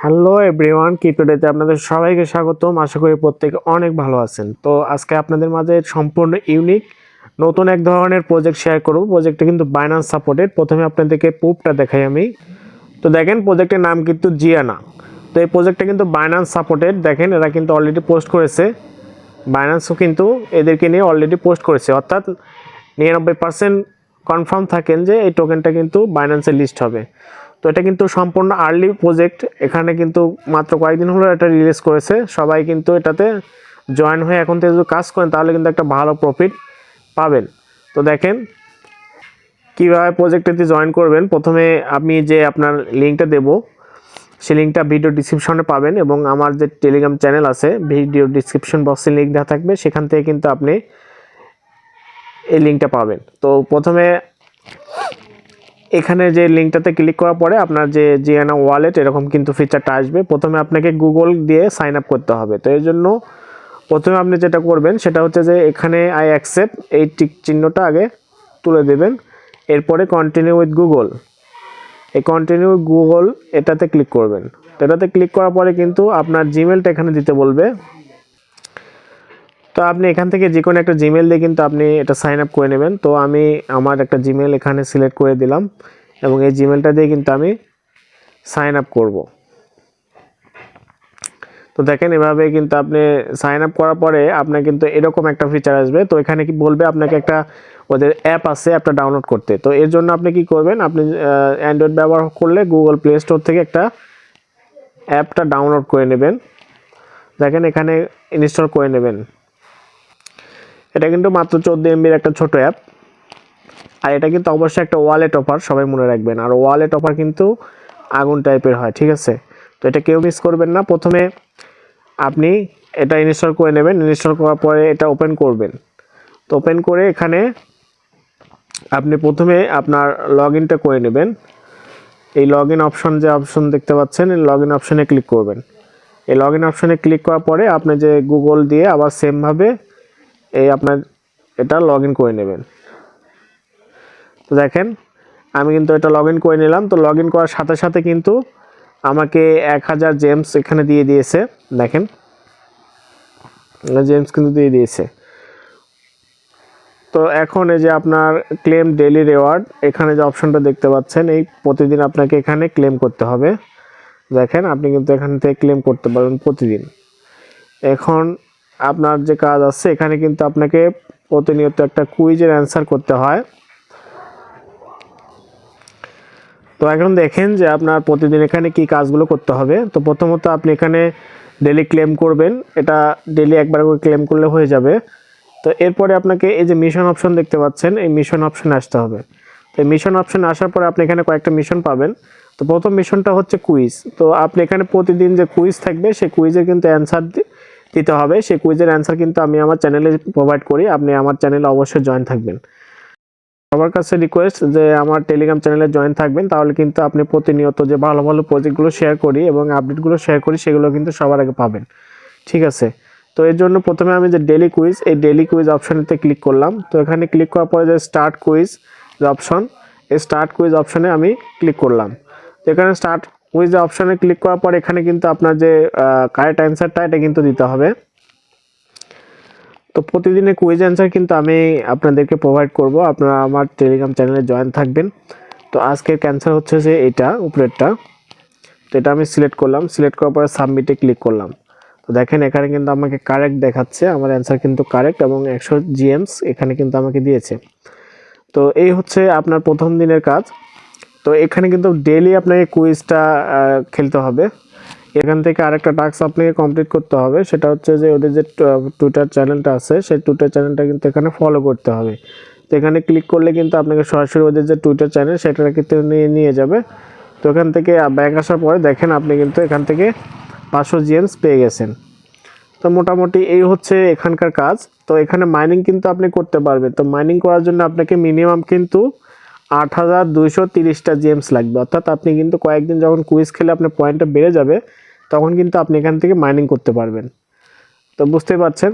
Hello everyone, ক্রিপ্টোডেতে আপনাদের সবাইকে স্বাগতম। আশা করি প্রত্যেকে অনেক ভালো আছেন। তো আজকে আপনাদের মাঝে সম্পূর্ণ ইউনিক নতুন এক ধরনের প্রজেক্ট শেয়ার করব। প্রজেক্টটা কিন্তু বাইন্যান্স সাপোর্টেড। প্রথমে আপনাদেরকে প্রুফটা দেখাই আমি। তো দেখেন, প্রজেক্টের নাম কিন্তু জিয়ানা। তো এই প্রজেক্টটা কিন্তু বাইন্যান্স সাপোর্টেড। দেখেন, এরা কিন্তু অলরেডি পোস্ট করেছে। বাইন্যান্সও কিন্তু এদেরকে নিয়ে অলরেডি পোস্ট করেছে, অর্থাৎ 99% কনফার্ম থাকেন যে এই টোকেনটা কিন্তু বাইন্যান্সে লিস্ট হবে। তো এটা কিন্তু সম্পূর্ণ আর্লি প্রজেক্ট। এখানে কিন্তু মাত্র কয়েকদিন হলো এটা রিলিজ করেছে। সবাই কিন্তু এটাতে জয়েন হয়ে এখন থেকে যদি কাজ করেন তাহলে কিন্তু একটা ভালো প্রফিট পাবেন। তো দেখেন কীভাবে প্রজেক্টটাতে জয়েন করবেন। প্রথমে আমি যে আপনার লিঙ্কটা দেবো, সেই লিঙ্কটা ভিডিও ডিসক্রিপশনে পাবেন, এবং আমার যে টেলিগ্রাম চ্যানেল আছে ভিডিও ডিসক্রিপশন বক্সে লিঙ্ক দেওয়া থাকবে, সেখান থেকে কিন্তু আপনি এই লিঙ্কটা পাবেন। তো প্রথমে এখানে যে লিঙ্কটাতে ক্লিক করার পরে আপনার যে জিয়ানা ওয়ালেট এরকম কিন্তু ফিচারটা আসবে। প্রথমে আপনাকে গুগল দিয়ে সাইন আপ করতে হবে। তো এর জন্য প্রথমে আপনি যেটা করবেন সেটা হচ্ছে যে এখানে আই অ্যাকসেপ্ট এই টিক চিহ্নটা আগে তুলে দেবেন। এরপরে কন্টিনিউ উইথ গুগল, এই কন্টিনিউ গুগল এটাতে ক্লিক করবেন। তো এটাতে ক্লিক করার পরে কিন্তু আপনার জিমেলটা এখানে দিতে বলবে। তো আপনি এখান থেকে যে কোনো একটা জিমেল দিয়ে কিন্তু আপনি এটা সাইন আপ করে নেবেন। তো আমি আমার একটা জিমেল এখানে সিলেক্ট করে দিলাম, এবং এই জিমেলটা দিয়ে কিন্তু আমি সাইন আপ করব। তো দেখেন, এভাবে কিন্তু আপনি সাইন আপ করার পরে আপনার কিন্তু এরকম একটা ফিচার আসবে। তো এখানে কি বলবে আপনাকে একটা ওদের অ্যাপ আছে, অ্যাপটা ডাউনলোড করতে। তো এর জন্য আপনি কি করবেন, আপনি অ্যান্ড্রয়েড ব্যবহার করলে গুগল প্লে স্টোর থেকে একটা অ্যাপটা ডাউনলোড করে নেবেন। দেখেন এখানে ইনস্টল করে নেবেন। এটা কিন্তু মাত্র 14 MB একটা ছোট অ্যাপ। আর এটা কিন্তু অবশ্যই একটা ওয়ালেট অফার, সবাই মনে রাখবেন। আর ওয়ালেট অফার কিন্তু আগুন টাইপের হয়, ঠিক আছে? তো এটা কেউ মিস করবেন না। প্রথমে আপনি এটা ইনস্টল করে নেবেন। ইনস্টল করার পরে এটা ওপেন করবেন। তো ওপেন করে এখানে আপনি প্রথমে আপনার লগ ইনটা করে নেবেন। এই লগ ইন অপশন, যে অপশন দেখতে পাচ্ছেন, এই লগ ইন অপশনে ক্লিক করবেন। এই লগ ইন অপশনে ক্লিক করার পরে আপনি যে গুগল দিয়ে আবার সেমভাবে এই আপনার এটা লগ ইন করে নেবেন। তো দেখেন আমি কিন্তু এটা লগ ইন করে নিলাম। তো লগ ইন করার সাথে সাথে কিন্তু আমাকে 1000 জেমস এখানে দিয়ে দিয়েছে। দেখেন জেমস কিন্তু দিয়ে দিয়েছে। তো এখন এই যে আপনার ক্লেম ডেইলি রিওয়ার্ড, এখানে যে অপশনটা দেখতে পাচ্ছেন, এই প্রতিদিন আপনাকে এখানে ক্লেম করতে হবে। দেখেন আপনি কিন্তু এখান থেকে ক্লেম করতে পারবেন প্রতিদিন। এখন আপনার যে কাজ আছে, এখানে কিন্তু আপনাকে প্রতিনিয়ত একটা কুইজের অ্যান্সার করতে হয়। তো এখন দেখেন যে আপনার প্রতিদিন এখানে কি কাজগুলো করতে হবে। তো প্রথমত আপনি এখানে ডেলি ক্লেম করবেন। এটা ডেলি একবার করে ক্লেম করলে হয়ে যাবে। তো এরপরে আপনাকে এই যে মিশন অপশন দেখতে পাচ্ছেন, এই মিশন অপশনে আসতে হবে। তো এই মিশন অপশনে আসার পরে আপনি এখানে কয়েকটা মিশন পাবেন। তো প্রথম মিশনটা হচ্ছে কুইজ। তো আপনি এখানে প্রতিদিন যে কুইজ থাকবে সেই কুইজের কিন্তু অ্যান্সার দিতে হবে। সেই কুইজের অ্যান্সার কিন্তু আমি আমার চ্যানেলে প্রোভাইড করি। আপনি আমার চ্যানেলে অবশ্যই জয়েন থাকবেন। সবার কাছে রিকোয়েস্ট যে আমার টেলিগ্রাম চ্যানেলে জয়েন থাকবেন, তাহলে কিন্তু আপনি প্রতিনিয়ত যে ভালো ভালো প্রজেক্টগুলো শেয়ার করি এবং আপডেটগুলো শেয়ার করি সেগুলো কিন্তু সবার আগে পাবেন, ঠিক আছে? তো এর জন্য প্রথমে আমি যে ডেলি কুইজ, এই ডেলি কুইজ অপশানেতে ক্লিক করলাম। তো এখানে ক্লিক করার পরে যে স্টার্ট কুইজ যে অপশন, এই স্টার্ট কুইজ অপশানে আমি ক্লিক করলাম। তো এখানে স্টার্ট কুইজ অপশানে ক্লিক করার পর এখানে কিন্তু আপনার যে কারেক্ট অ্যান্সারটা এটা কিন্তু দিতে হবে। তো প্রতিদিনের কুইজ অ্যান্সার কিন্তু আমি আপনাদেরকে প্রোভাইড করব। আপনারা আমার টেলিগ্রাম চ্যানেলে জয়েন থাকবেন। তো আজকের ক্যান্সার হচ্ছে যে এটা উপরেরটা। তো এটা আমি সিলেক্ট করলাম। সিলেক্ট করার পরে সাবমিটে ক্লিক করলাম। তো দেখেন এখানে কিন্তু আমাকে কারেক্ট দেখাচ্ছে, আমার অ্যান্সার কিন্তু কারেক্ট, এবং 100 জিএমস এখানে কিন্তু আমাকে দিয়েছে। তো এই হচ্ছে আপনার প্রথম দিনের কাজ। তো এখানে কিন্তু ডেইলি আপনাকে কুইজটা খেলতে হবে। এখান থেকে আরেকটা টাস্ক আপনাকে কমপ্লিট করতে হবে। সেটা হচ্ছে যে ওদের যে টুইটার চ্যানেলটা আছে, সেই টুইটার চ্যানেলটা কিন্তু এখানে ফলো করতে হবে। তো এখানে ক্লিক করলে কিন্তু আপনাকে সরাসরি ওদের যে টুইটার চ্যানেল সেটা কিন্তু নিয়ে যাবে। তো এখান থেকে ব্যাক আসার পরে দেখেন আপনি কিন্তু এখান থেকে 500 জিএমস পেয়ে গেছেন। তো মোটামুটি এই হচ্ছে এখানকার কাজ। তো এখানে মাইনিং কিন্তু আপনি করতে পারবেন। তো মাইনিং করার জন্য আপনাকে মিনিমাম কিন্তু 8230টা জিএমস লাগবে। অর্থাৎ আপনি কিন্তু কয়েকদিন যখন কুইজ খেলে আপনার পয়েন্টটা বেড়ে যাবে, তখন কিন্তু আপনি এখান থেকে মাইনিং করতে পারবেন। তো বুঝতে পারছেন।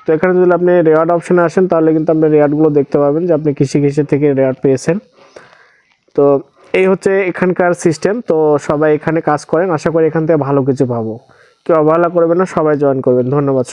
তো এখানে যদি আপনি রেওয়ার্ড অপশনে আসেন, তাহলে কিন্তু আপনি রেওয়ার্ডগুলো দেখতে পাবেন যে আপনি কিসে কিসে থেকে রেওয়ার্ড পেয়েছেন। তো এই হচ্ছে এখানকার সিস্টেম। তো সবাই এখানে কাজ করেন, আশা করি এখান থেকে ভালো কিছু পাবো। কেউ অবহেলা করবেন না, সবাই জয়েন করবেন। ধন্যবাদ।